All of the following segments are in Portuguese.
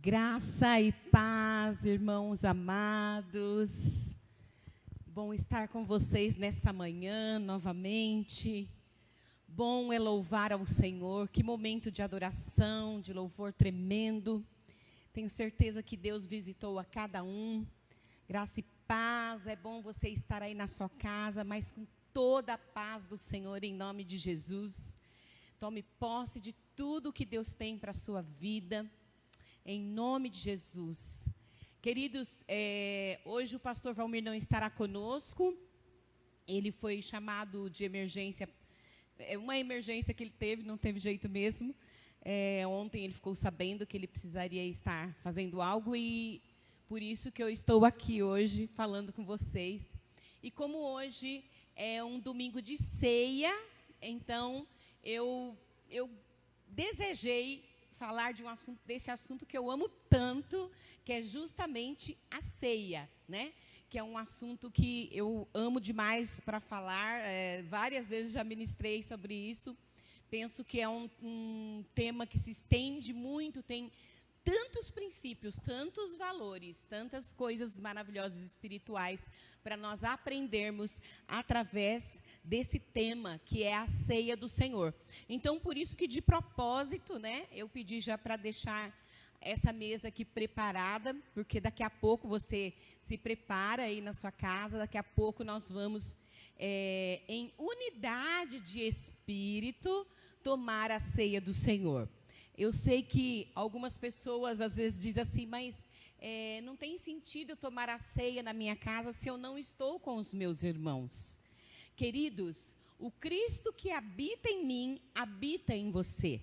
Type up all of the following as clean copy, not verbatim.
Graça e paz, irmãos amados. Bom estar com vocês nessa manhã novamente. Bom é louvar ao Senhor. Que momento de adoração, de louvor tremendo. Tenho certeza que Deus visitou a cada um. Graça e paz. É bom você estar aí na sua casa, mas com toda a paz do Senhor, em nome de Jesus. Tome posse de tudo que Deus tem para a sua vida. Em nome de Jesus. Queridos, hoje o pastor Valmir não estará conosco. Ele foi chamado de emergência. É uma emergência que ele teve, não teve jeito mesmo. Ontem ele ficou sabendo que ele precisaria estar fazendo algo e por isso que eu estou aqui hoje falando com vocês. E como hoje é um domingo de ceia, então eu desejei falar desse assunto que eu amo tanto, que é justamente a ceia, né? Que é um assunto que eu amo demais para falar, várias vezes já ministrei sobre isso. Penso que é um tema que se estende muito, tem tantos princípios, tantos valores, tantas coisas maravilhosas espirituais para nós aprendermos através desse tema que é a ceia do Senhor. Então, por isso que de propósito, né, eu pedi já para deixar essa mesa aqui preparada, porque daqui a pouco você se prepara aí na sua casa, daqui a pouco nós vamos, em unidade de espírito, tomar a ceia do Senhor. Eu sei que algumas pessoas às vezes dizem assim, mas não tem sentido eu tomar a ceia na minha casa se eu não estou com os meus irmãos. Queridos, o Cristo que habita em mim, habita em você.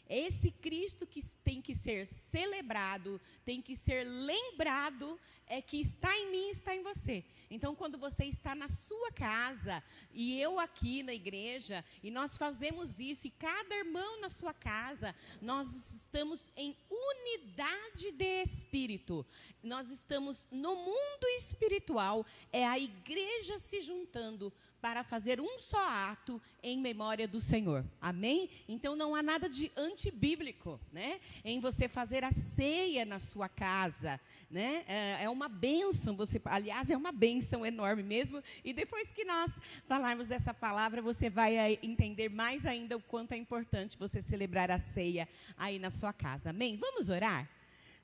Esse Cristo que tem que ser celebrado, tem que ser lembrado, que está em mim, está em você. Então, quando você está na sua casa, e eu aqui na igreja, e nós fazemos isso, e cada irmão na sua casa, nós estamos em unidade de espírito. Nós estamos no mundo espiritual, é a igreja se juntando para fazer um só ato em memória do Senhor. Amém? Então, não há nada de antibíblico, né, em você fazer a ceia na sua casa, né? É uma bênção, aliás, é uma bênção enorme mesmo, e depois que nós falarmos dessa palavra, você vai entender mais ainda o quanto é importante você celebrar a ceia aí na sua casa. Amém? Vamos orar?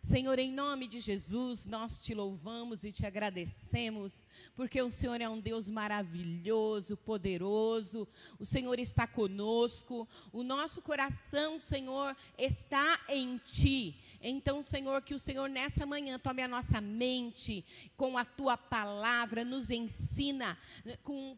Senhor, em nome de Jesus, nós te louvamos e te agradecemos, porque o Senhor é um Deus maravilhoso, poderoso, o Senhor está conosco, o nosso coração, Senhor, está em Ti. Então, Senhor, que o Senhor nessa manhã tome a nossa mente com a Tua palavra, nos ensina,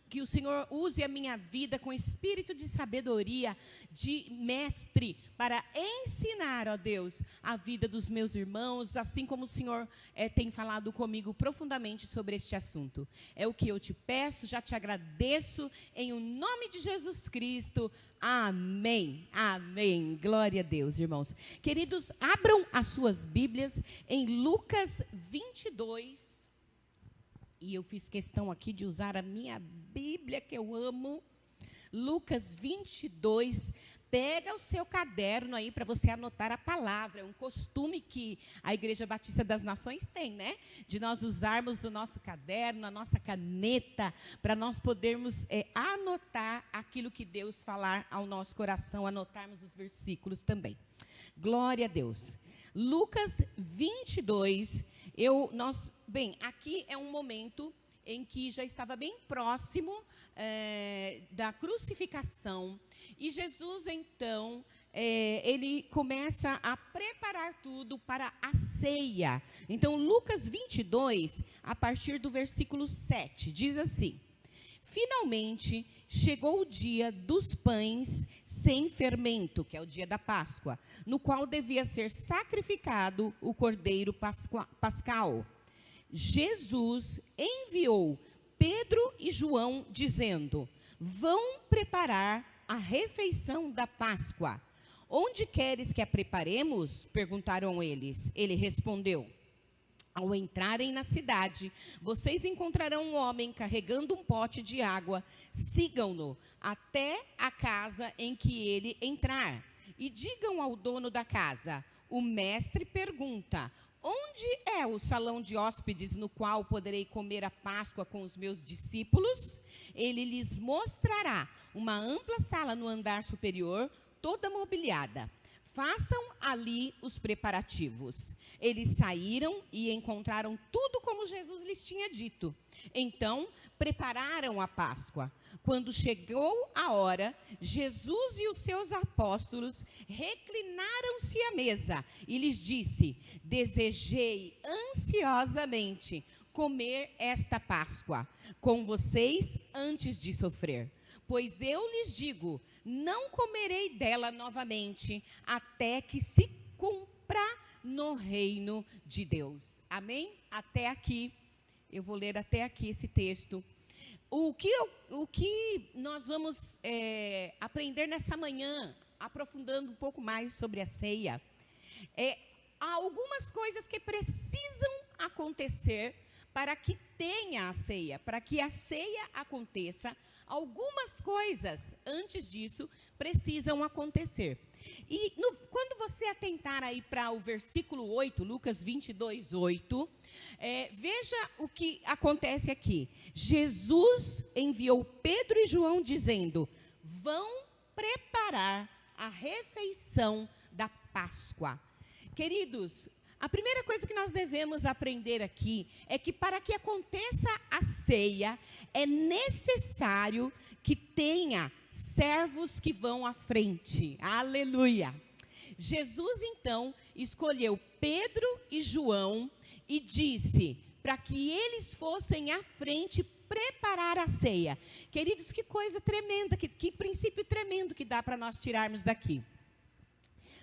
que o Senhor use a minha vida com espírito de sabedoria, de mestre, para ensinar, ó Deus, a vida dos meus irmãos, assim como o Senhor tem falado comigo profundamente sobre este assunto. É o que eu te peço, já te agradeço, em o nome de Jesus Cristo. Amém. Amém. Glória a Deus, irmãos. Queridos, abram as suas Bíblias em Lucas 22. E eu fiz questão aqui de usar a minha Bíblia, que eu amo. Lucas 22. Pega o seu caderno aí para você anotar a palavra. É um costume que a Igreja Batista das Nações tem, né? De nós usarmos o nosso caderno, a nossa caneta, para nós podermos anotar aquilo que Deus falar ao nosso coração, anotarmos os versículos também. Glória a Deus. Lucas 22, aqui é um momento em que já estava bem próximo da crucificação. E Jesus, então, ele começa a preparar tudo para a ceia. Então, Lucas 22, a partir do versículo 7, diz assim: finalmente chegou o dia dos pães sem fermento, que é o dia da Páscoa, no qual devia ser sacrificado o cordeiro pascal. Jesus enviou Pedro e João, dizendo: vão preparar a refeição da Páscoa. Onde queres que a preparemos? Perguntaram eles. Ele respondeu: ao entrarem na cidade, vocês encontrarão um homem carregando um pote de água. Sigam-no até a casa em que ele entrar. E digam ao dono da casa: o mestre pergunta: onde é o salão de hóspedes no qual poderei comer a Páscoa com os meus discípulos? Ele lhes mostrará uma ampla sala no andar superior, toda mobiliada. Façam ali os preparativos. Eles saíram e encontraram tudo como Jesus lhes tinha dito. Então, prepararam a Páscoa. Quando chegou a hora, Jesus e os seus apóstolos reclinaram-se à mesa e lhes disse: desejei ansiosamente comer esta Páscoa com vocês antes de sofrer. Pois eu lhes digo, não comerei dela novamente, até que se cumpra no reino de Deus. Amém? Até aqui, eu vou ler até aqui esse texto. O que nós vamos aprender nessa manhã, aprofundando um pouco mais sobre a ceia, há algumas coisas que precisam acontecer para que tenha a ceia, para que a ceia aconteça. Algumas coisas, antes disso, precisam acontecer. E quando você atentar aí para o versículo 8, Lucas 22, 8, veja o que acontece aqui. Jesus enviou Pedro e João dizendo: vão preparar a refeição da Páscoa. Queridos, a primeira coisa que nós devemos aprender aqui é que para que aconteça a ceia, é necessário que tenha servos que vão à frente. Aleluia! Jesus, então, escolheu Pedro e João e disse para que eles fossem à frente preparar a ceia. Queridos, que coisa tremenda, que princípio tremendo que dá para nós tirarmos daqui.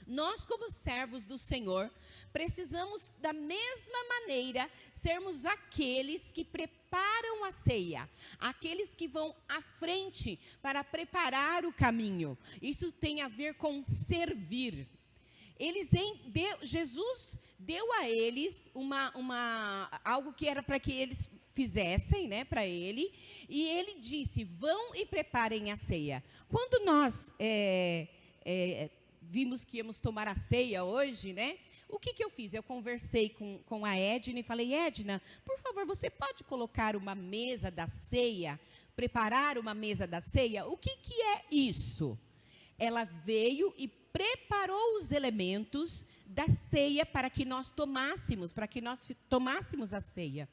Nós, como servos do Senhor, precisamos, da mesma maneira, sermos aqueles que preparam a ceia, aqueles que vão à frente para preparar o caminho. Isso tem a ver com servir. Jesus deu a eles algo que era para que eles fizessem, né, para ele, e ele disse: vão e preparem a ceia. Quando nós vimos que íamos tomar a ceia hoje, né? O que eu fiz? Eu conversei com a Edna e falei: Edna, por favor, você pode colocar uma mesa da ceia, preparar uma mesa da ceia? O que é isso? Ela veio e preparou os elementos da ceia para que nós tomássemos a ceia.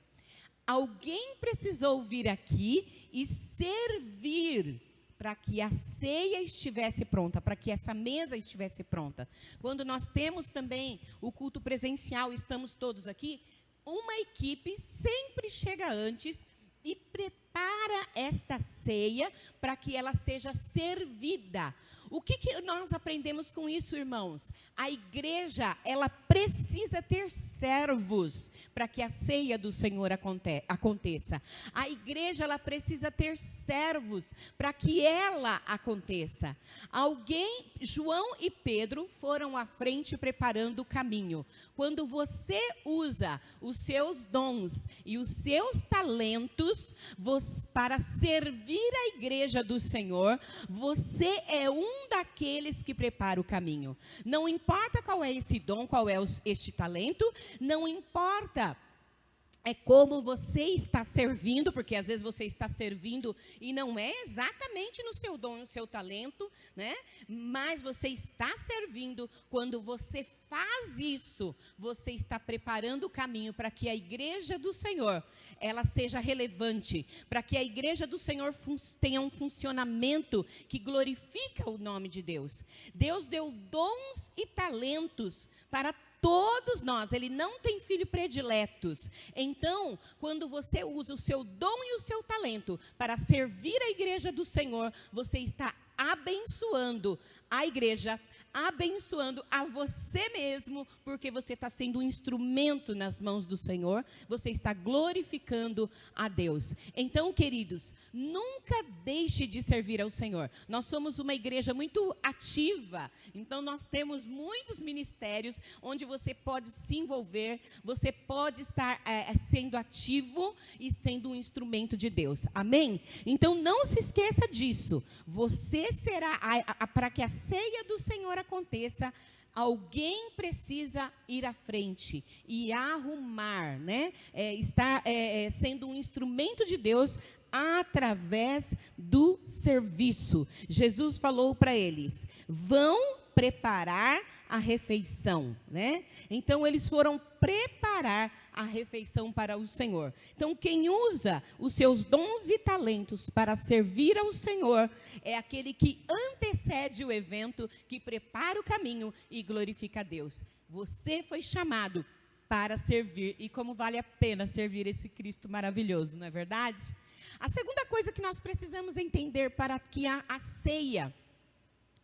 Alguém precisou vir aqui e servir para que a ceia estivesse pronta, para que essa mesa estivesse pronta. Quando nós temos também o culto presencial, estamos todos aqui, uma equipe sempre chega antes e prepara esta ceia para que ela seja servida. O que nós aprendemos com isso, irmãos? A igreja, ela precisa ter servos para que a ceia do Senhor aconteça. A igreja, ela precisa ter servos para que ela aconteça. João e Pedro foram à frente preparando o caminho. Quando você usa os seus dons e os seus talentos para servir a igreja do Senhor, você é um daqueles que prepara o caminho. Não importa qual é esse dom, qual é este talento, não importa como você está servindo, porque às vezes você está servindo e não é exatamente no seu dom, no seu talento, né? Mas você está servindo. Quando você faz isso, você está preparando o caminho para que a igreja do Senhor, ela seja relevante, para que a igreja do Senhor tenha um funcionamento que glorifica o nome de Deus. Deus deu dons e talentos para todos nós. Ele não tem filho prediletos. Então, quando você usa o seu dom e o seu talento para servir a igreja do Senhor, você está abençoando a igreja, abençoando a você mesmo, porque você está sendo um instrumento nas mãos do Senhor, você está glorificando a Deus. Então, queridos, nunca deixe de servir ao Senhor. Nós somos uma igreja muito ativa, então nós temos muitos ministérios onde você pode se envolver, você pode estar sendo ativo e sendo um instrumento de Deus. Amém? Então, não se esqueça disso. Você será, para que a ceia do Senhor aconteça, alguém precisa ir à frente e arrumar, né? Estar sendo um instrumento de Deus através do serviço. Jesus falou para eles: vão preparar a refeição, né? Então eles foram preparar a refeição para o Senhor. Então quem usa os seus dons e talentos para servir ao Senhor é aquele que antecede o evento, que prepara o caminho e glorifica a Deus. Você foi chamado para servir, e como vale a pena servir esse Cristo maravilhoso, não é verdade? A segunda coisa que nós precisamos entender para que a ceia,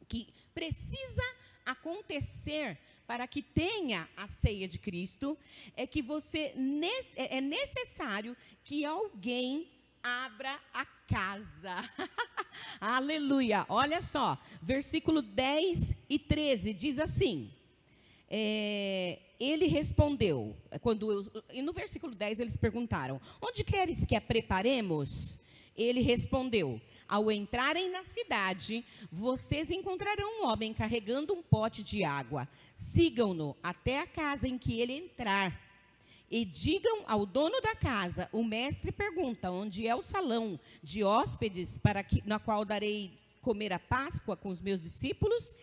que precisa acontecer para que tenha a ceia de Cristo, é que é necessário que alguém abra a casa. Aleluia! Olha só, versículo 10 e 13 diz assim: ele respondeu, e no versículo 10 eles perguntaram: onde queres que a preparemos? Ele respondeu: ao entrarem na cidade, vocês encontrarão um homem carregando um pote de água. Sigam-no até a casa em que ele entrar. E digam ao dono da casa: o mestre pergunta, onde é o salão de hóspedes na qual darei comer a Páscoa com os meus discípulos?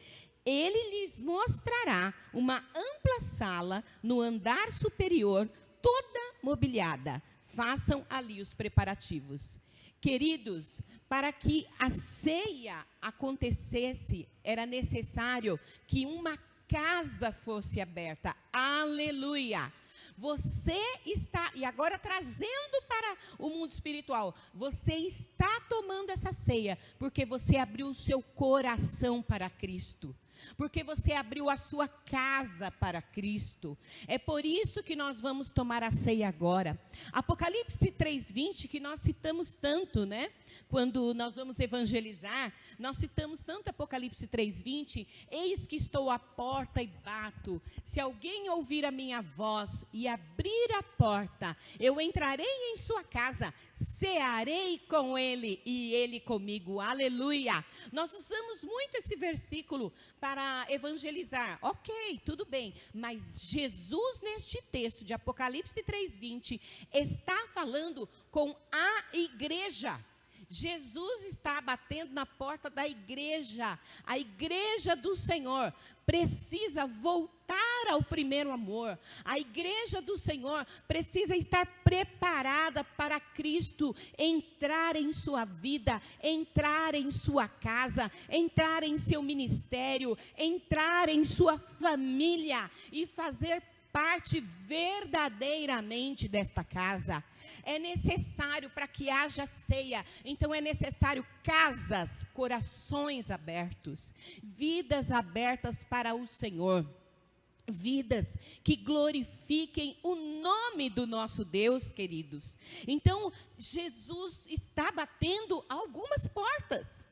Ele lhes mostrará uma ampla sala no andar superior, toda mobiliada. Façam ali os preparativos. Queridos, para que a ceia acontecesse, era necessário que uma casa fosse aberta. Aleluia! Você está, e agora trazendo para o mundo espiritual, você está tomando essa ceia porque você abriu o seu coração para Cristo. Porque você abriu a sua casa para Cristo. É por isso que nós vamos tomar a ceia agora. Apocalipse 3:20, que nós citamos tanto, né? Quando nós vamos evangelizar, nós citamos tanto Apocalipse 3:20. Eis que estou à porta e bato. Se alguém ouvir a minha voz e abrir a porta, eu entrarei em sua casa, cearei com ele e ele comigo. Aleluia! Nós usamos muito esse versículo para evangelizar. Ok, tudo bem. Mas Jesus, neste texto de Apocalipse 3:20, está falando com a igreja. Jesus está batendo na porta da igreja. A igreja do Senhor precisa voltar ao primeiro amor. A igreja do Senhor precisa estar preparada para Cristo entrar em sua vida, entrar em sua casa, entrar em seu ministério, entrar em sua família e fazer parte verdadeiramente desta casa. É necessário, para que haja ceia, então é necessário casas, corações abertos, vidas abertas para o Senhor, vidas que glorifiquem o nome do nosso Deus, queridos. Então, Jesus está batendo algumas portas.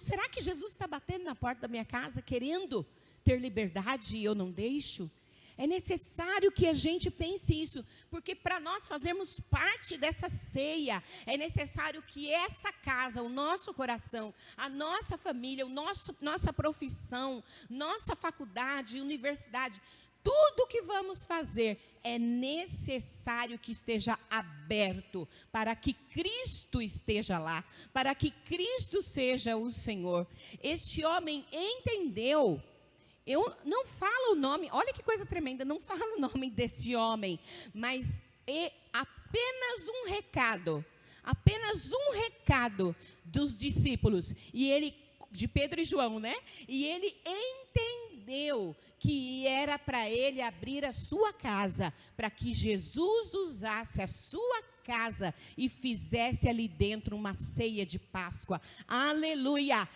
Será que Jesus está batendo na porta da minha casa, querendo ter liberdade e eu não deixo? É necessário que a gente pense isso, porque para nós fazermos parte dessa ceia, é necessário que essa casa, o nosso coração, a nossa família, nossa profissão, nossa faculdade, universidade, tudo que vamos fazer é necessário que esteja aberto, para que Cristo esteja lá, para que Cristo seja o Senhor. Este homem entendeu. Eu não falo o nome, olha que coisa tremenda, não falo o nome desse homem, mas é apenas um recado dos discípulos, e ele, de Pedro e João, né? E ele entendeu que era para ele abrir a sua casa, para que Jesus usasse a sua casa e fizesse ali dentro uma ceia de Páscoa. Aleluia!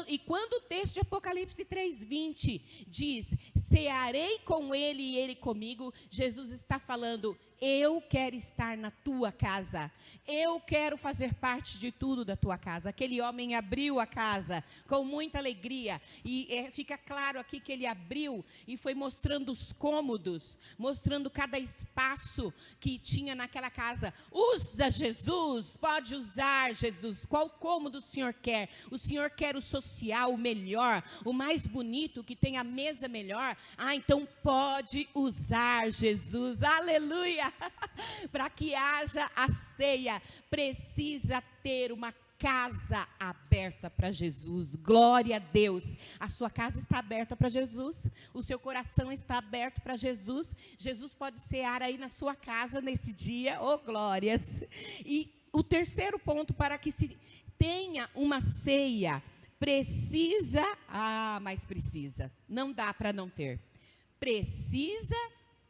E quando o texto de Apocalipse 3:20 diz: cearei com ele e ele comigo, Jesus está falando: eu quero estar na tua casa, eu quero fazer parte de tudo da tua casa. Aquele homem abriu a casa com muita alegria, e fica claro aqui que ele abriu e foi mostrando os cômodos, mostrando cada espaço que tinha naquela casa. Usa, Jesus, pode usar, Jesus, qual cômodo o Senhor quer? O Senhor quer o social, o melhor, o mais bonito, que tem a mesa melhor? Então pode usar, Jesus, aleluia. Para que haja a ceia, precisa ter uma casa aberta para Jesus. Glória a Deus. A sua casa está aberta para Jesus, o seu coração está aberto para Jesus. Jesus pode cear aí na sua casa nesse dia, oh glórias. E o terceiro ponto, para que se tenha uma ceia, precisa, não dá para não ter, precisa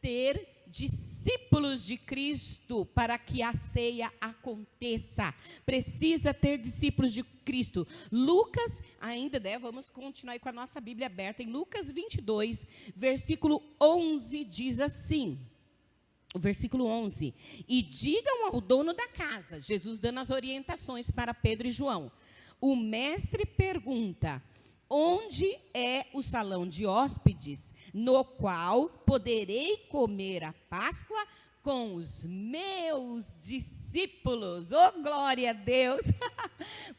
ter discípulos de Cristo para que a ceia aconteça. Precisa ter discípulos de Cristo. Lucas, ainda, vamos continuar aí com a nossa Bíblia aberta, em Lucas 22, versículo 11, diz assim, o versículo 11, e digam ao dono da casa, Jesus dando as orientações para Pedro e João, o mestre pergunta, onde é o salão de hóspedes, no qual poderei comer a Páscoa com os meus discípulos? Oh, glória a Deus!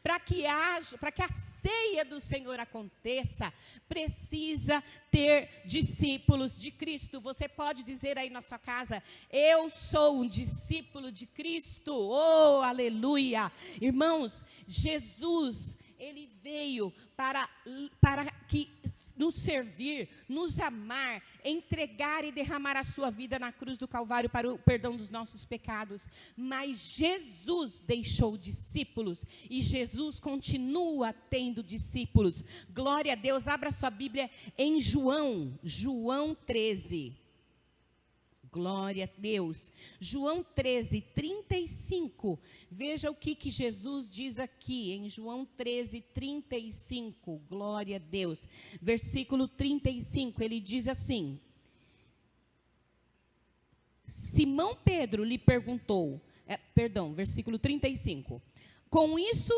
Para que a ceia do Senhor aconteça, precisa ter discípulos de Cristo. Você pode dizer aí na sua casa, eu sou um discípulo de Cristo. Oh, aleluia! Irmãos, Jesus, ele veio para que nos servir, nos amar, entregar e derramar a sua vida na cruz do Calvário para o perdão dos nossos pecados. Mas Jesus deixou discípulos e Jesus continua tendo discípulos. Glória a Deus. Abra sua Bíblia em João 13. Glória a Deus. João 13, 35. Veja o que Jesus diz aqui em João 13, 35. Glória a Deus. Versículo 35, ele diz assim. Simão Pedro lhe perguntou, versículo 35. Com isso,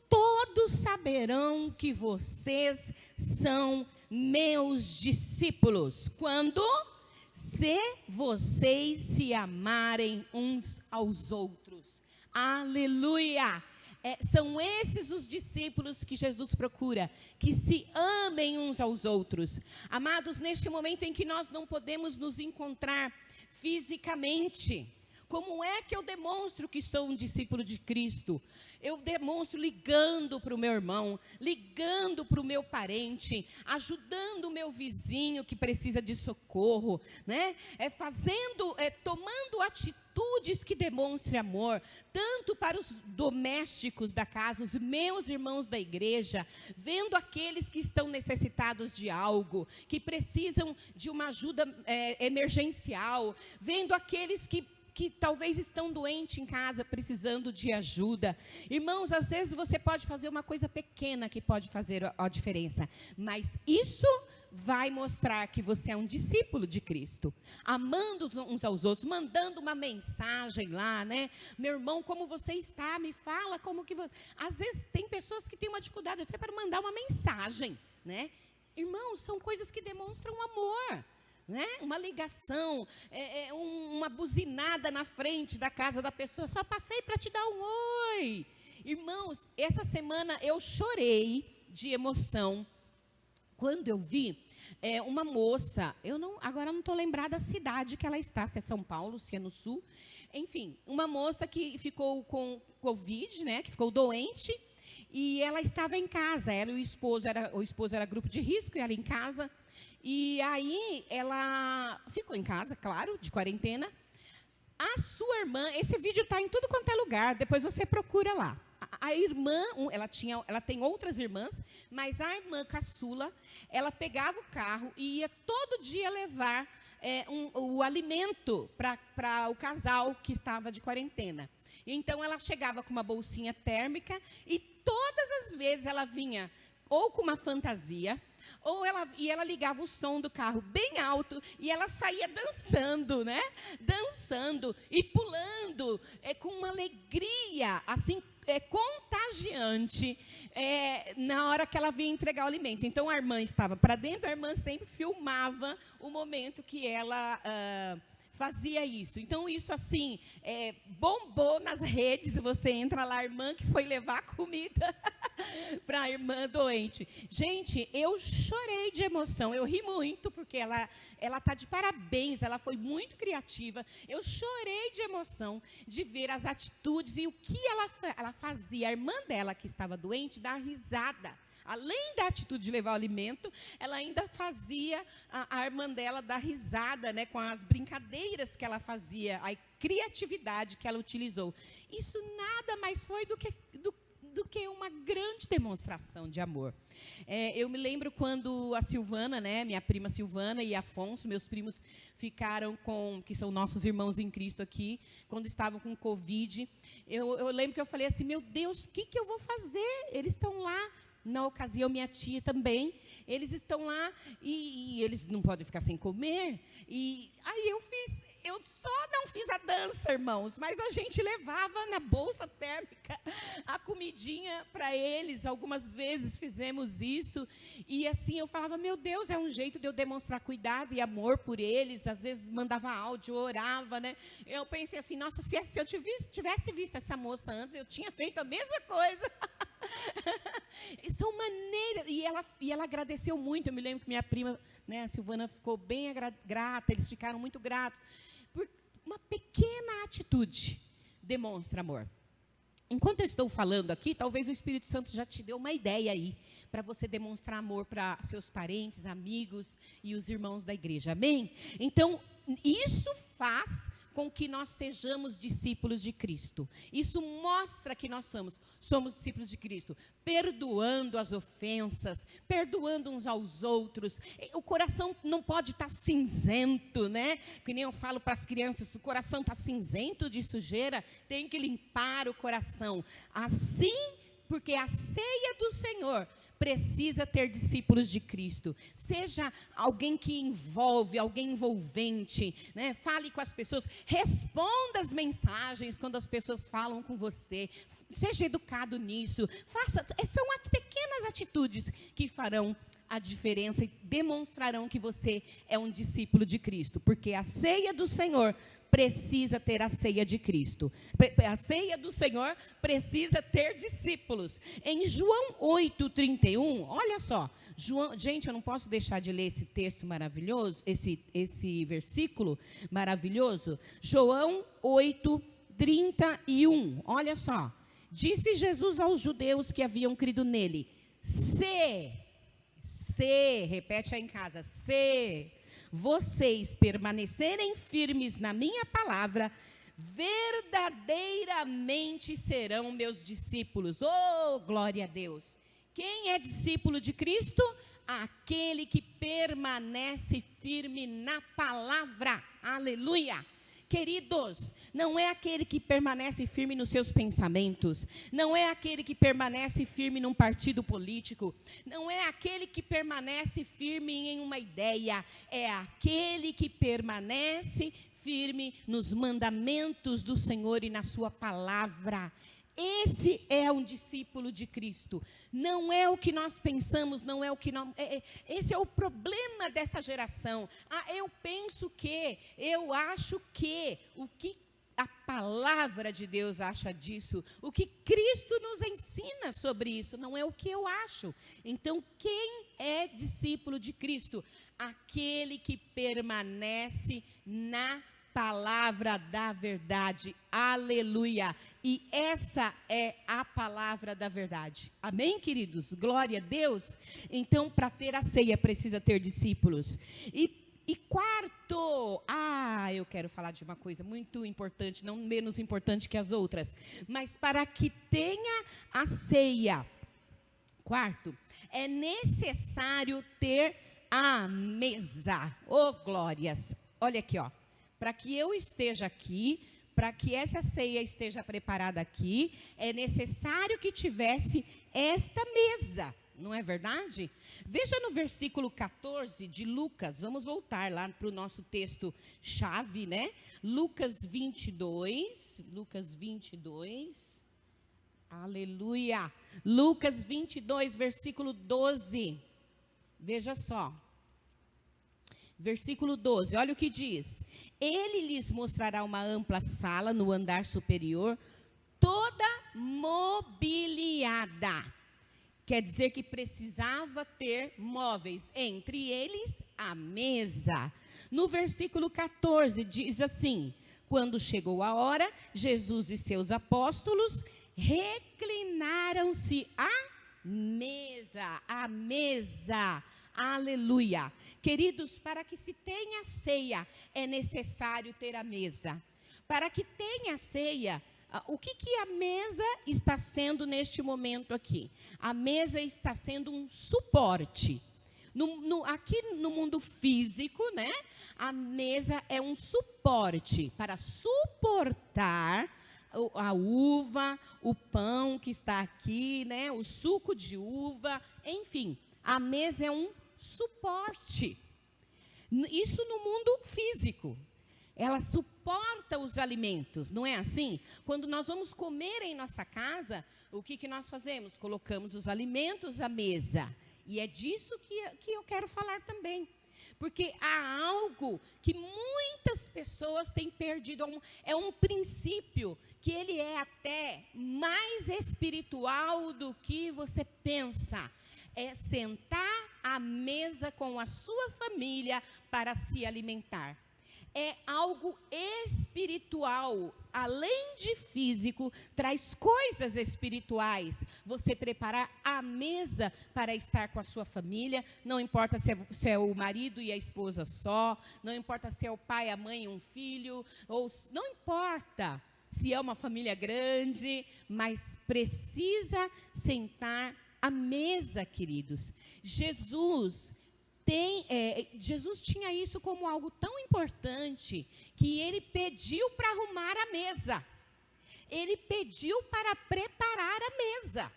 todos saberão que vocês são meus discípulos. Quando? Se vocês se amarem uns aos outros. Aleluia! São esses os discípulos que Jesus procura, que se amem uns aos outros. Amados, neste momento em que nós não podemos nos encontrar fisicamente, como é que eu demonstro que sou um discípulo de Cristo? Eu demonstro ligando para o meu irmão, ligando para o meu parente, ajudando o meu vizinho que precisa de socorro, né? Tomando atitudes que demonstrem amor, tanto para os domésticos da casa, os meus irmãos da igreja, vendo aqueles que estão necessitados de algo, que precisam de uma ajuda emergencial, vendo aqueles que talvez estão doentes em casa, precisando de ajuda. Irmãos, às vezes você pode fazer uma coisa pequena que pode fazer a diferença, mas isso vai mostrar que você é um discípulo de Cristo, amando uns aos outros, mandando uma mensagem lá, né? Meu irmão, como você está? Me fala como que você... Às vezes tem pessoas que têm uma dificuldade até para mandar uma mensagem, né? Irmãos, são coisas que demonstram amor, né? Uma ligação, uma buzinada na frente da casa da pessoa, só passei para te dar um oi. Irmãos, essa semana eu chorei de emoção quando eu vi uma moça, agora não estou lembrada da cidade que ela está, se é São Paulo, se é no Sul, enfim, uma moça que ficou com Covid, né, que ficou doente, e ela estava em casa, ela e o esposo era grupo de risco, e ela em casa. E aí, ela ficou em casa, claro, de quarentena. A sua irmã, esse vídeo está em tudo quanto é lugar, depois você procura lá. A irmã, ela tem outras irmãs, mas a irmã caçula, ela pegava o carro e ia todo dia levar o alimento para o casal que estava de quarentena. Então, ela chegava com uma bolsinha térmica e todas as vezes ela vinha ou com uma fantasia, E ela ligava o som do carro bem alto e ela saía dançando, né? Dançando e pulando, com uma alegria, assim, contagiante, na hora que ela vinha entregar o alimento. Então, a irmã estava para dentro, a irmã sempre filmava o momento que ela fazia isso. Então, isso assim, bombou nas redes. Você entra lá, a irmã que foi levar comida para a irmã doente. Gente, eu chorei de emoção, eu ri muito, porque ela está de parabéns, ela foi muito criativa. Eu chorei de emoção de ver as atitudes e o que ela fazia. A irmã dela, que estava doente, dar risada. Além da atitude de levar o alimento, ela ainda fazia a irmã dela dar risada, né, com as brincadeiras que ela fazia, a criatividade que ela utilizou. Isso nada mais foi do que uma grande demonstração de amor. Eu me lembro quando a Silvana, né, minha prima Silvana e Afonso, meus primos, ficaram que são nossos irmãos em Cristo aqui, quando estavam com Covid. Eu lembro que eu falei assim, meu Deus, o que eu vou fazer? Eles estão lá. Na ocasião, minha tia também, eles estão lá e eles não podem ficar sem comer. E aí eu só não fiz a dança, irmãos, mas a gente levava na bolsa térmica a comidinha para eles. Algumas vezes fizemos isso. E assim, eu falava, meu Deus, é um jeito de eu demonstrar cuidado e amor por eles. Às vezes mandava áudio, orava, né? Eu pensei assim, nossa, se eu tivesse visto essa moça antes, eu tinha feito a mesma coisa. São maneiras, e ela agradeceu muito. Eu me lembro que minha prima, né, a Silvana, ficou bem grata, eles ficaram muito gratos. Por uma pequena atitude demonstra amor. Enquanto eu estou falando aqui, talvez o Espírito Santo já te deu uma ideia aí, para você demonstrar amor para seus parentes, amigos e os irmãos da igreja. Amém? Então, isso faz com que nós sejamos discípulos de Cristo. Isso mostra que nós somos discípulos de Cristo, perdoando as ofensas, perdoando uns aos outros. O coração não pode estar cinzento, né? Que nem eu falo para as crianças, o coração está cinzento de sujeira, tem que limpar o coração. Assim, porque a ceia do Senhor precisa ter discípulos de Cristo. Seja alguém que envolve, alguém envolvente, né? Fale com as pessoas, responda as mensagens quando as pessoas falam com você. Seja educado nisso. São as pequenas atitudes que farão a diferença e demonstrarão que você é um discípulo de Cristo. Porque a ceia do Senhor precisa ter a ceia de Cristo. A ceia do Senhor precisa ter discípulos. Em João 8:31, olha só. Gente, eu não posso deixar de ler esse texto maravilhoso, esse versículo maravilhoso. João 8:31, olha só. Disse Jesus aos judeus que haviam crido nele: repete aí em casa, se vocês permanecerem firmes na minha palavra, verdadeiramente serão meus discípulos. Oh, glória a Deus! Quem é discípulo de Cristo? Aquele que permanece firme na palavra. Aleluia! Queridos, não é aquele que permanece firme nos seus pensamentos, não é aquele que permanece firme num partido político, não é aquele que permanece firme em uma ideia, é aquele que permanece firme nos mandamentos do Senhor e na sua palavra. Esse é um discípulo de Cristo. Não é o que nós pensamos, não é o que nós... esse é o problema dessa geração. Eu penso que, eu acho que, o que a palavra de Deus acha disso, o que Cristo nos ensina sobre isso, não é o que eu acho. Então, quem é discípulo de Cristo? Aquele que permanece na palavra da verdade. Aleluia! E essa é a palavra da verdade. Amém, queridos? Glória a Deus. Então, para ter a ceia, precisa ter discípulos. E quarto, eu quero falar de uma coisa muito importante, não menos importante que as outras, mas para que tenha a ceia, quarto, é necessário ter a mesa. Oh, glórias! Olha aqui, ó. Para que eu esteja aqui, para que essa ceia esteja preparada aqui, é necessário que tivesse esta mesa, não é verdade? Veja no versículo 14 de Lucas, vamos voltar lá para o nosso texto chave, né? Lucas 22, aleluia. Lucas 22, versículo 12, veja só. Versículo 12, olha o que diz. Ele lhes mostrará uma ampla sala no andar superior, toda mobiliada. Quer dizer que precisava ter móveis, entre eles a mesa. No versículo 14 diz assim: quando chegou a hora, Jesus e seus apóstolos reclinaram-se à mesa, aleluia. Queridos, para que se tenha ceia, é necessário ter a mesa. Para que tenha ceia, o que a mesa está sendo neste momento aqui? A mesa está sendo um suporte. Aqui no mundo físico, né, a mesa é um suporte para suportar a uva, o pão que está aqui, né, o suco de uva, enfim, a mesa é um suporte. Isso no mundo físico. Ela suporta os alimentos, não é assim? Quando nós vamos comer em nossa casa, o que nós fazemos? Colocamos os alimentos à mesa. E é disso que eu quero falar também. Porque há algo que muitas pessoas têm perdido. É um princípio que ele é até mais espiritual do que você pensa. É sentar à mesa com a sua família para se alimentar. É algo espiritual, além de físico, traz coisas espirituais. Você preparar a mesa para estar com a sua família, não importa se é o marido e a esposa só, não importa se é o pai, a mãe e um filho, não importa se é uma família grande, mas precisa sentar à mesa, queridos. Jesus tinha isso como algo tão importante que ele pediu para arrumar a mesa. Ele pediu para preparar a mesa.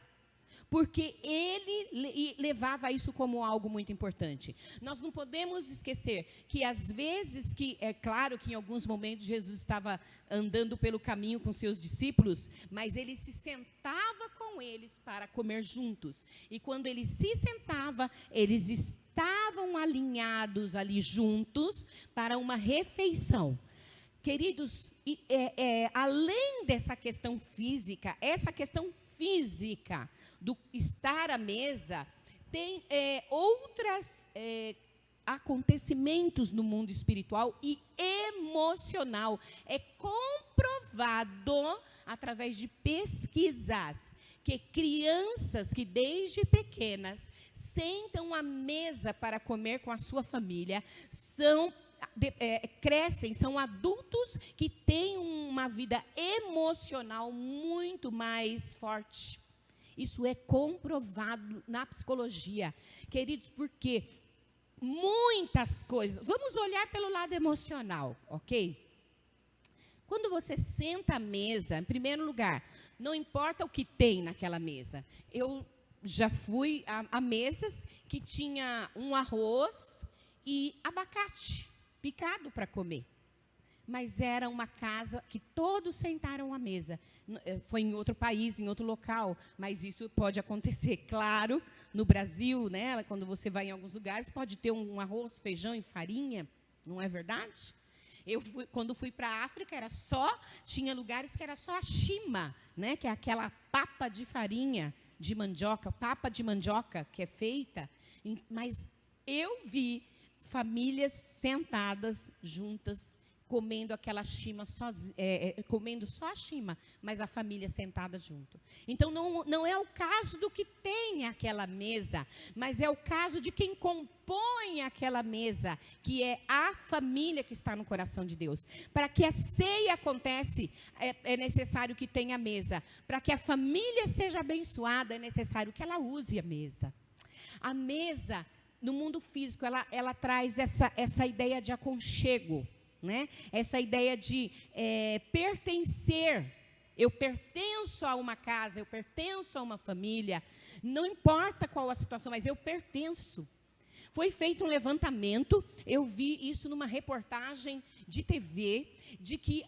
Porque ele levava isso como algo muito importante. Nós não podemos esquecer que às vezes, é claro que em alguns momentos Jesus estava andando pelo caminho com seus discípulos, mas ele se sentava com eles para comer juntos. E quando ele se sentava, eles estavam alinhados ali juntos para uma refeição. Queridos, além dessa questão física, essa questão física do estar à mesa, tem outros acontecimentos no mundo espiritual e emocional. É comprovado através de pesquisas que crianças que desde pequenas sentam à mesa para comer com a sua família crescem, são adultos que têm uma vida emocional muito mais forte. Isso é comprovado na psicologia. Queridos, porque muitas coisas... Vamos olhar pelo lado emocional, ok? Quando você senta à mesa, em primeiro lugar, não importa o que tem naquela mesa. Eu já fui a mesas que tinha um arroz e abacate picado para comer. Mas era uma casa que todos sentaram à mesa. Foi em outro país, em outro local, mas isso pode acontecer. Claro, no Brasil, né, quando você vai em alguns lugares, pode ter um arroz, feijão e farinha, não é verdade? Quando fui para a África, tinha lugares que era só a chima, né, que é aquela papa de farinha, de mandioca, papa de mandioca que é feita. Mas eu vi famílias sentadas juntas, comendo aquela chima, comendo só a chima, mas a família sentada junto. Então, não é o caso do que tem aquela mesa, mas é o caso de quem compõe aquela mesa, que é a família que está no coração de Deus. Para que a ceia aconteça, é necessário que tenha mesa. Para que a família seja abençoada, é necessário que ela use a mesa. A mesa, no mundo físico, ela traz essa ideia de aconchego, né? Essa ideia de pertencer Eu pertenço a uma casa, eu pertenço a uma família. Não importa qual a situação, mas eu pertenço. Foi feito um levantamento, eu vi isso numa reportagem de TV, de que,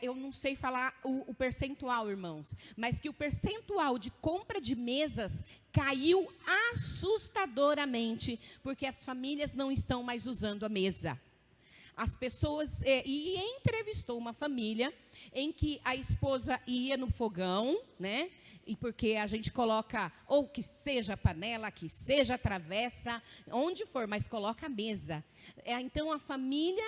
eu não sei falar o percentual, irmãos, mas que o percentual de compra de mesas caiu assustadoramente, porque as famílias não estão mais usando a mesa. As pessoas, e entrevistou uma família em que a esposa ia no fogão, né? E porque a gente coloca, ou que seja panela, que seja travessa, onde for, mas coloca a mesa. Então a família,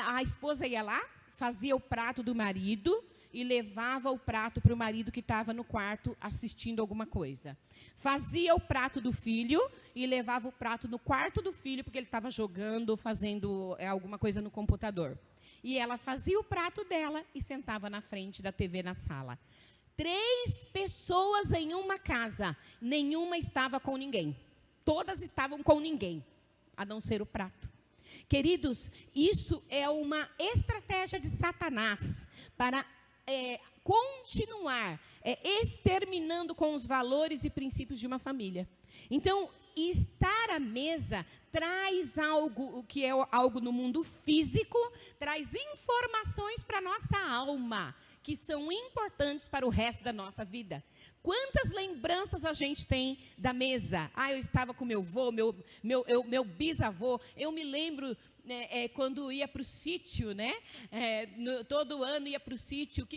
a esposa ia lá, fazia o prato do marido e levava o prato para o marido que estava no quarto assistindo alguma coisa. Fazia o prato do filho e levava o prato no quarto do filho, porque ele estava jogando, fazendo alguma coisa no computador. E ela fazia o prato dela e sentava na frente da TV na sala. 3 pessoas em uma casa, nenhuma estava com ninguém. Todas estavam com ninguém, a não ser o prato. Queridos, isso é uma estratégia de Satanás para continuar exterminando com os valores e princípios de uma família. Então, estar à mesa traz algo, o que é algo no mundo físico, traz informações para a nossa alma, que são importantes para o resto da nossa vida. Quantas lembranças a gente tem da mesa? Eu estava com meu avô, meu bisavô. Eu me lembro, quando ia para o sítio, né? Todo ano ia para o sítio.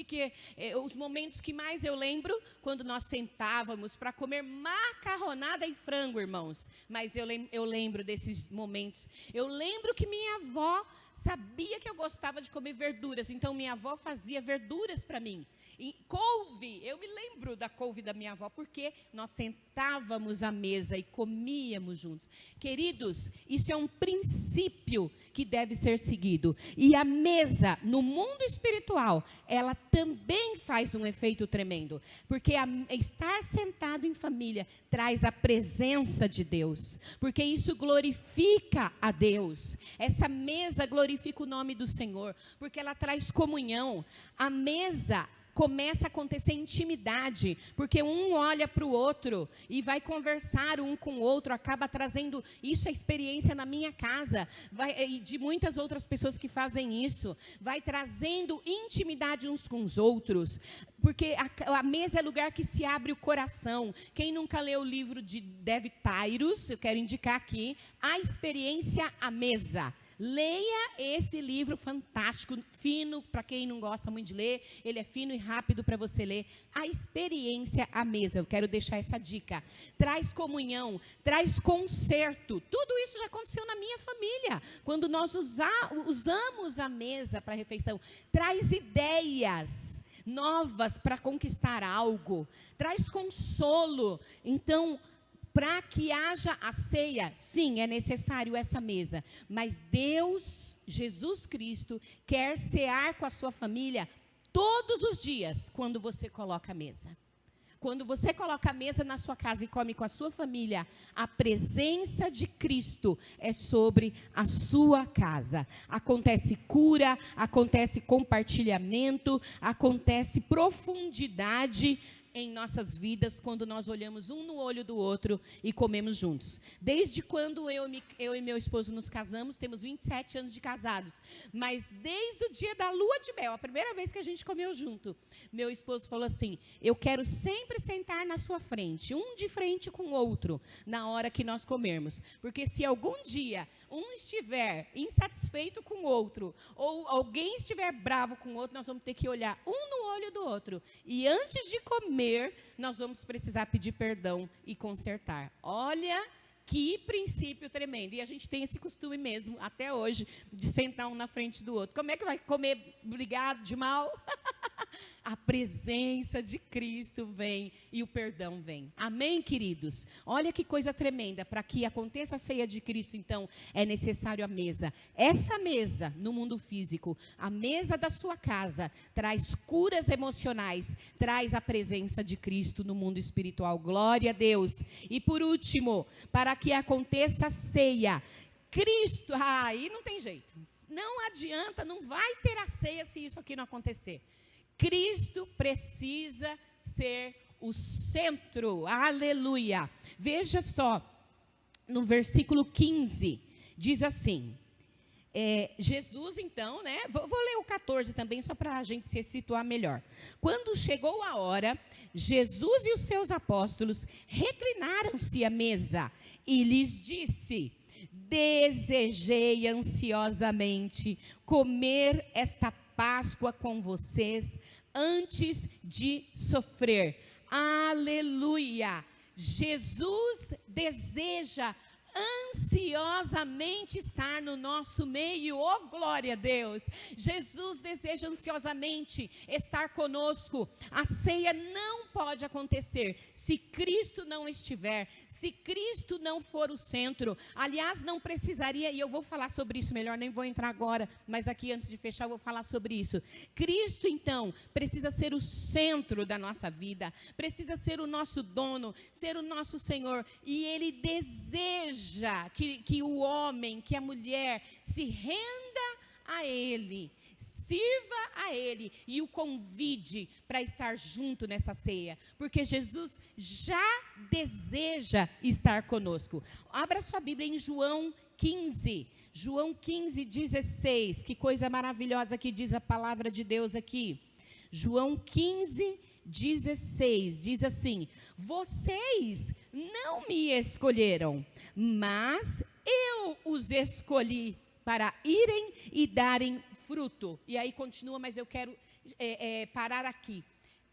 Os momentos que mais eu lembro, quando nós sentávamos para comer macarronada e frango, irmãos. Mas eu lembro desses momentos. Eu lembro que minha avó sabia que eu gostava de comer verduras, então minha avó fazia verduras para mim. E couve, eu me lembro da couve da minha avó, porque nós sentávamos à mesa e comíamos juntos. Queridos, isso é um princípio que deve ser seguido. E a mesa, no mundo espiritual, ela também faz um efeito tremendo, porque estar sentado em família traz a presença de Deus, porque isso glorifica a Deus. Essa mesa glorifica o nome do Senhor, porque ela traz comunhão. A mesa começa a acontecer intimidade, porque um olha para o outro e vai conversar um com o outro, acaba trazendo isso, a experiência na minha casa, e de muitas outras pessoas que fazem isso, vai trazendo intimidade uns com os outros, porque a mesa é lugar que se abre o coração. Quem nunca leu o livro de Dave Tyrus, eu quero indicar aqui, A Experiência à Mesa. Leia esse livro fantástico, fino, para quem não gosta muito de ler, ele é fino e rápido para você ler. A Experiência à Mesa, eu quero deixar essa dica. Traz comunhão, traz concerto, tudo isso já aconteceu na minha família, quando nós usamos a mesa para a refeição. Traz ideias novas para conquistar algo, traz consolo. Então, para que haja a ceia, sim, é necessário essa mesa. Mas Deus, Jesus Cristo, quer cear com a sua família todos os dias, quando você coloca a mesa. Quando você coloca a mesa na sua casa e come com a sua família, a presença de Cristo é sobre a sua casa. Acontece cura, acontece compartilhamento, acontece profundidade em nossas vidas, quando nós olhamos um no olho do outro e comemos juntos. Desde quando eu e meu esposo nos casamos, temos 27 anos de casados, mas desde o dia da lua de mel, a primeira vez que a gente comeu junto, meu esposo falou assim: eu quero sempre sentar na sua frente, um de frente com o outro, na hora que nós comermos, porque se algum dia um estiver insatisfeito com o outro, ou alguém estiver bravo com o outro, nós vamos ter que olhar um no olho do outro, e antes de comer, nós vamos precisar pedir perdão e consertar. Olha que princípio tremendo. E a gente tem esse costume mesmo, até hoje, de sentar um na frente do outro. Como é que vai comer brigado de mal? A presença de Cristo vem e o perdão vem. Amém, queridos? Olha que coisa tremenda. Para que aconteça a ceia de Cristo, então, é necessário a mesa. Essa mesa, no mundo físico, a mesa da sua casa, traz curas emocionais, traz a presença de Cristo no mundo espiritual. Glória a Deus. E por último, para que aconteça a ceia, Cristo, aí não tem jeito. Não adianta, não vai ter a ceia se isso aqui não acontecer. Cristo precisa ser o centro. Aleluia. Veja só, no versículo 15, diz assim, Jesus então, né, vou ler o 14 também, só para a gente se situar melhor. Quando chegou a hora, Jesus e os seus apóstolos reclinaram-se à mesa e lhes disse: desejei ansiosamente comer esta Páscoa com vocês antes de sofrer. Aleluia! Jesus deseja ansiosamente estar no nosso meio. Oh, glória a Deus! Jesus deseja ansiosamente estar conosco. A ceia não pode acontecer se Cristo não estiver, se Cristo não for o centro. Aliás, não precisaria, e eu vou falar sobre isso melhor, nem vou entrar agora, mas aqui antes de fechar eu vou falar sobre isso. Cristo então precisa ser o centro da nossa vida, precisa ser o nosso dono, ser o nosso Senhor, e Ele deseja que o homem, que a mulher se renda a Ele, sirva a Ele e o convide para estar junto nessa ceia, porque Jesus já deseja estar conosco. Abra sua Bíblia em João 15, 16, que coisa maravilhosa que diz a palavra de Deus aqui. João 15, 16, diz assim: vocês não me escolheram, mas eu os escolhi para irem e darem fruto. E aí continua, mas eu quero parar aqui.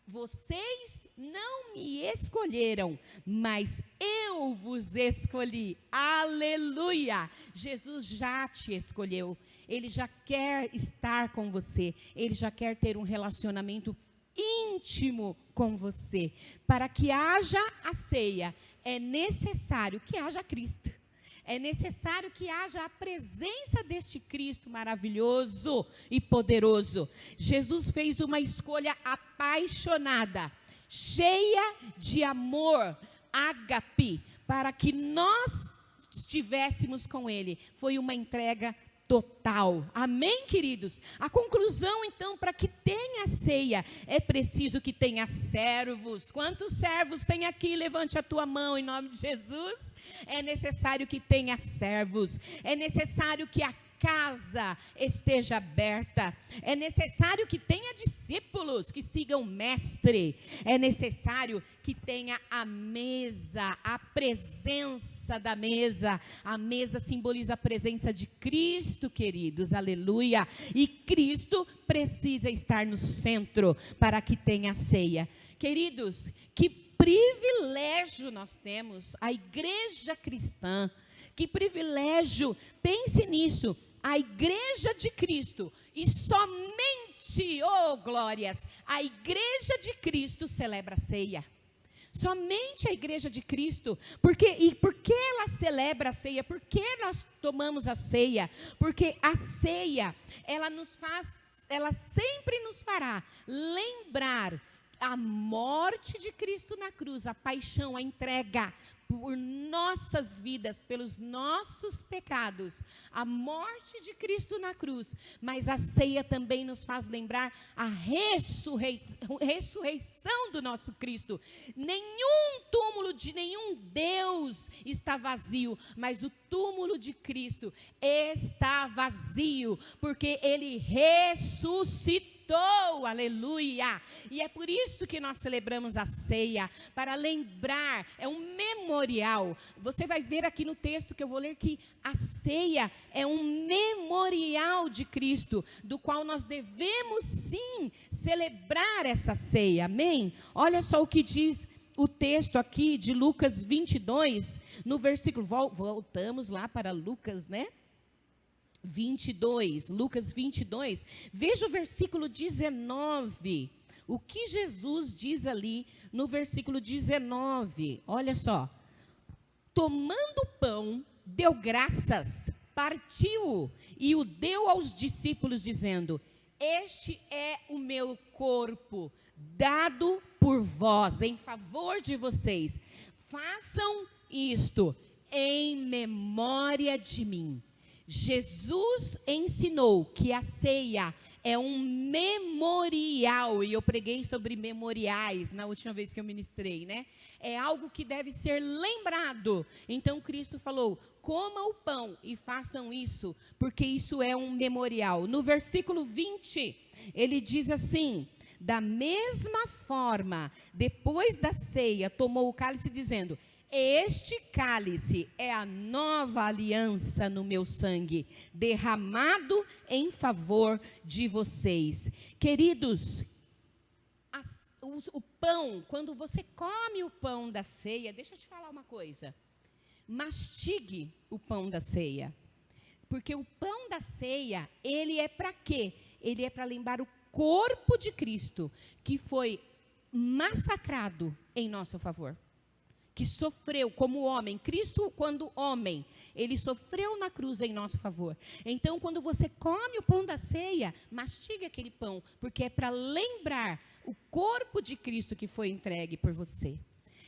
Vocês não me escolheram, mas eu vos escolhi. Aleluia! Jesus já te escolheu. Ele já quer estar com você. Ele já quer ter um relacionamento íntimo com você. Para que haja a ceia, é necessário que haja Cristo. É necessário que haja a presença deste Cristo maravilhoso e poderoso. Jesus fez uma escolha apaixonada, cheia de amor, ágape, para que nós estivéssemos com Ele. Foi uma entrega total. Amém, queridos? A conclusão, então, para que tenha ceia, é preciso que tenha servos. Quantos servos tem aqui? Levante a tua mão em nome de Jesus. É necessário que tenha servos. É necessário que a casa esteja aberta. É necessário que tenha discípulos que sigam o mestre. É necessário que tenha a mesa, a presença da mesa. A mesa simboliza a presença de Cristo, queridos, aleluia. E Cristo precisa estar no centro para que tenha a ceia. Queridos, que privilégio nós temos, a igreja cristã. Que privilégio, pense nisso. A igreja de Cristo, e somente, oh glórias, a igreja de Cristo celebra a ceia. Somente a igreja de Cristo. Por que ela celebra a ceia? Por que nós tomamos a ceia? Porque a ceia, ela sempre nos fará lembrar a morte de Cristo na cruz, a paixão, a entrega por nossas vidas, pelos nossos pecados, a morte de Cristo na cruz, mas a ceia também nos faz lembrar a ressurreição do nosso Cristo. Nenhum túmulo de nenhum Deus está vazio, mas o túmulo de Cristo está vazio, porque Ele ressuscitou. Aleluia! E é por isso que nós celebramos a ceia, para lembrar, é um memorial. Você vai ver aqui no texto que eu vou ler que a ceia é um memorial de Cristo, do qual nós devemos sim celebrar essa ceia, amém? Olha só o que diz o texto aqui de Lucas 22, no versículo, voltamos lá para Lucas, né? 22, Lucas 22, veja o versículo 19, o que Jesus diz ali no versículo 19, olha só: tomando o pão, deu graças, partiu e o deu aos discípulos, dizendo: este é o meu corpo, dado por vós, em favor de vocês, façam isto em memória de mim. Jesus ensinou que a ceia é um memorial, e eu preguei sobre memoriais na última vez que eu ministrei, né? É algo que deve ser lembrado. Então Cristo falou: coma o pão e façam isso, porque isso é um memorial. No versículo 20, ele diz assim: da mesma forma, depois da ceia, tomou o cálice dizendo: este cálice é a nova aliança no meu sangue, derramado em favor de vocês. Queridos, o pão, quando você come o pão da ceia, deixa eu te falar uma coisa. Mastigue o pão da ceia. Porque o pão da ceia, ele é para quê? Ele é para lembrar o corpo de Cristo, que foi massacrado em nosso favor. Que sofreu como homem. Cristo, quando homem, ele sofreu na cruz em nosso favor. Então, quando você come o pão da ceia, mastigue aquele pão, porque é para lembrar o corpo de Cristo que foi entregue por você.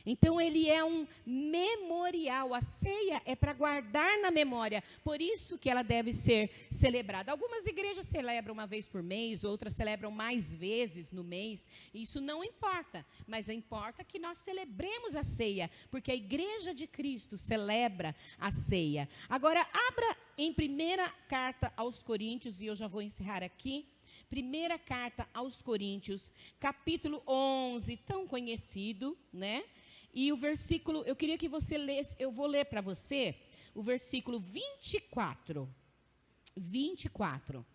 Então, ele é um memorial. A ceia é para guardar na memória. Por isso que ela deve ser celebrada. Algumas igrejas celebram uma vez por mês, outras celebram mais vezes no mês. Isso não importa. Mas importa que nós celebremos a ceia, porque a igreja de Cristo celebra a ceia. Agora, abra em 1ª carta aos Coríntios, e eu já vou encerrar aqui. 1ª carta aos Coríntios, capítulo 11, tão conhecido, né? E o versículo, eu queria que você lesse, eu vou ler para você o versículo 24. 24.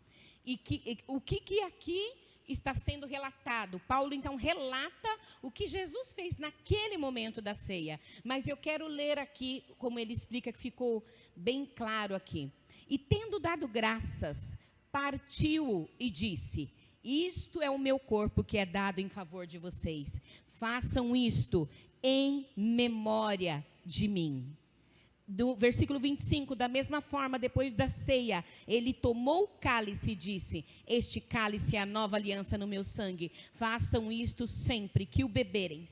O que aqui está sendo relatado? Paulo, então, relata o que Jesus fez naquele momento da ceia. Mas eu quero ler aqui, como ele explica, que ficou bem claro aqui. E tendo dado graças, partiu e disse: isto é o meu corpo que é dado em favor de vocês. Façam isto em memória de mim. Do versículo 25, da mesma forma, depois da ceia, ele tomou o cálice e disse: este cálice é a nova aliança no meu sangue. Façam isto sempre que o beberem,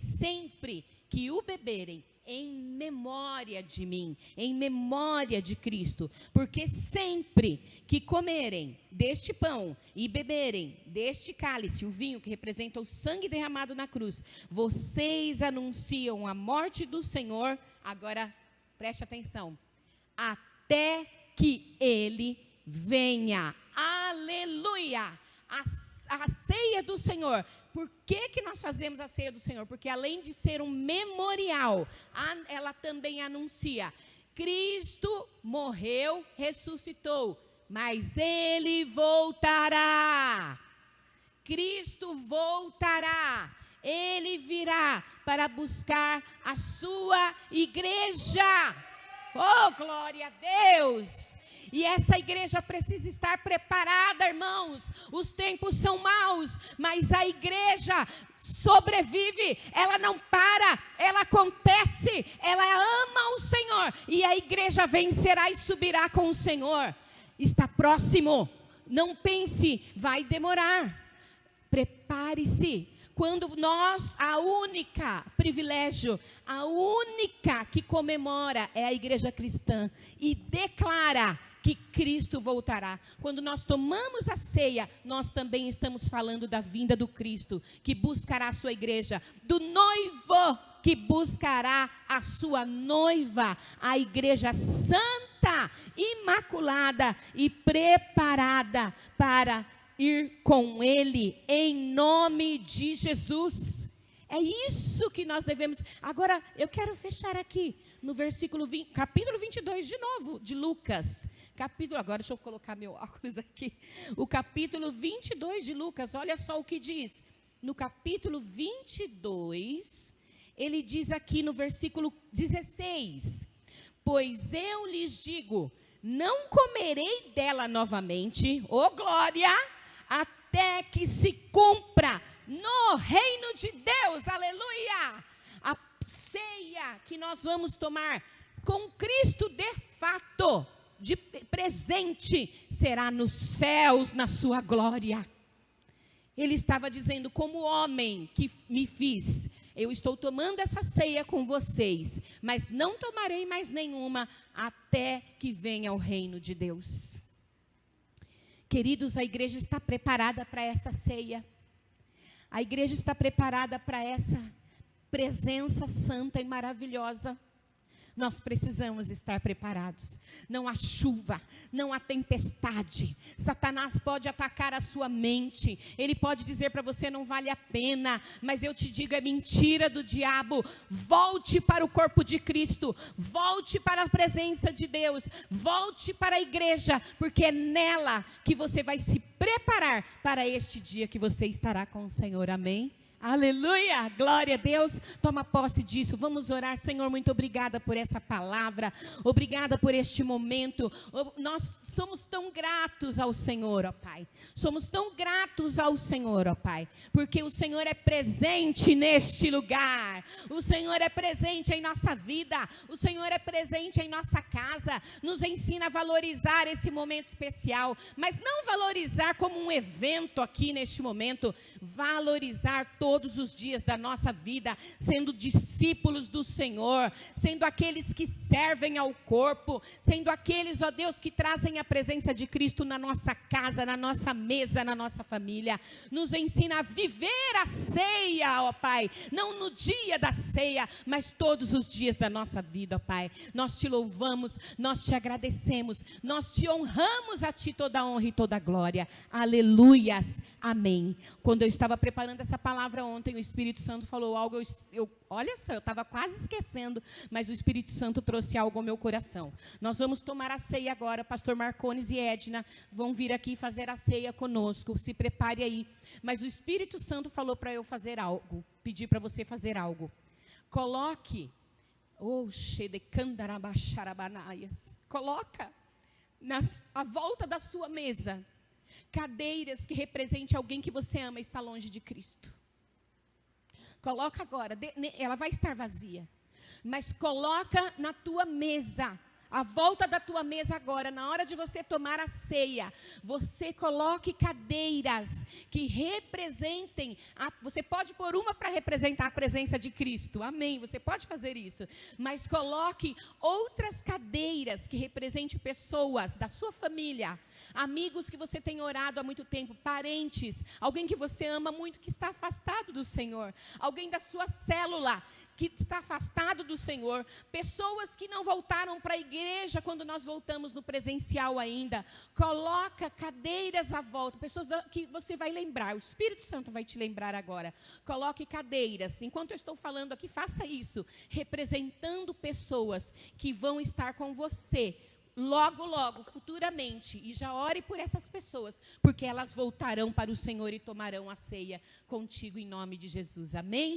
em memória de mim, em memória de Cristo. Porque sempre que comerem deste pão e beberem deste cálice, o vinho que representa o sangue derramado na cruz, vocês anunciam a morte do Senhor. Agora, preste atenção. Até que Ele venha. Aleluia! A ceia do Senhor. Por que nós fazemos a ceia do Senhor? Porque além de ser um memorial, ela também anuncia: Cristo morreu, ressuscitou, mas Ele voltará. Cristo voltará. Ele virá para buscar a sua igreja. Oh, glória a Deus! E essa igreja precisa estar preparada, irmãos. Os tempos são maus, mas a igreja sobrevive. Ela não para, ela acontece. Ela ama o Senhor. E a igreja vencerá e subirá com o Senhor. Está próximo. Não pense, vai demorar. Prepare-se. Quando nós, a única que comemora é a igreja cristã e declara que Cristo voltará. Quando nós tomamos a ceia, nós também estamos falando da vinda do Cristo, que buscará a sua igreja, do noivo que buscará a sua noiva, a igreja santa, imaculada e preparada para ir com Ele, em nome de Jesus. É isso que nós devemos. Agora, eu quero fechar aqui, no versículo 20, capítulo 22 de novo, de Lucas. Agora deixa eu colocar meu óculos aqui. O capítulo 22 de Lucas, olha só o que diz. No capítulo 22, ele diz aqui no versículo 16: pois eu lhes digo, não comerei dela novamente, ô glória, até que se cumpra no reino de Deus, aleluia. A ceia que nós vamos tomar com Cristo de fato, de presente, será nos céus, na sua glória. Ele estava dizendo: como homem que me fiz, eu estou tomando essa ceia com vocês, mas não tomarei mais nenhuma até que venha o reino de Deus. Queridos, a igreja está preparada para essa ceia. A igreja está preparada para essa presença santa e maravilhosa. Nós precisamos estar preparados. Não há chuva, não há tempestade. Satanás pode atacar a sua mente. Ele pode dizer para você, não vale a pena. Mas eu te digo, é mentira do diabo. Volte para o corpo de Cristo. Volte para a presença de Deus. Volte para a igreja. Porque é nela que você vai se preparar para este dia que você estará com o Senhor. Amém? Aleluia, glória a Deus. Toma posse disso, vamos orar. Senhor, muito obrigada por essa palavra, obrigada por este momento. Nós somos tão gratos ao Senhor, ó Pai. Somos tão gratos ao Senhor, ó Pai, porque o Senhor é presente neste lugar. O Senhor é presente em nossa vida. O Senhor é presente em nossa casa. Nos ensina a valorizar esse momento especial, mas não valorizar como um evento aqui neste momento. Valorizar todos os dias da nossa vida, sendo discípulos do Senhor, sendo aqueles que servem ao corpo, sendo aqueles, ó Deus, que trazem a presença de Cristo na nossa casa, na nossa mesa, na nossa família. Nos ensina a viver a ceia, ó Pai, não no dia da ceia, mas todos os dias da nossa vida, ó Pai. Nós te louvamos, nós te agradecemos, nós te honramos, a ti toda a honra e toda a glória. Aleluias, amém. Quando eu estava preparando essa palavra ontem, o Espírito Santo falou algo, olha só, eu estava quase esquecendo, mas o Espírito Santo trouxe algo ao meu coração. Nós vamos tomar a ceia agora, pastor Marcones e Edna vão vir aqui fazer a ceia conosco, se prepare aí. Mas o Espírito Santo falou para eu fazer algo, pedir para você fazer algo. Coloque, coloca à volta da sua mesa, cadeiras que representem alguém que você ama e está longe de Cristo. Coloca agora, ela vai estar vazia, mas coloca na tua mesa, à volta da tua mesa agora, na hora de você tomar a ceia, você coloque cadeiras que representem, você pode pôr uma para representar a presença de Cristo, amém, você pode fazer isso, mas coloque outras cadeiras que representem pessoas da sua família, amigos que você tem orado há muito tempo, parentes, alguém que você ama muito que está afastado do Senhor, alguém da sua célula que está afastado do Senhor, pessoas que não voltaram para a igreja quando nós voltamos no presencial ainda. Coloca cadeiras à volta, pessoas que você vai lembrar, o Espírito Santo vai te lembrar agora. Coloque cadeiras, enquanto eu estou falando aqui, faça isso, representando pessoas que vão estar com você, logo, logo, futuramente, e já ore por essas pessoas, porque elas voltarão para o Senhor e tomarão a ceia contigo em nome de Jesus, amém?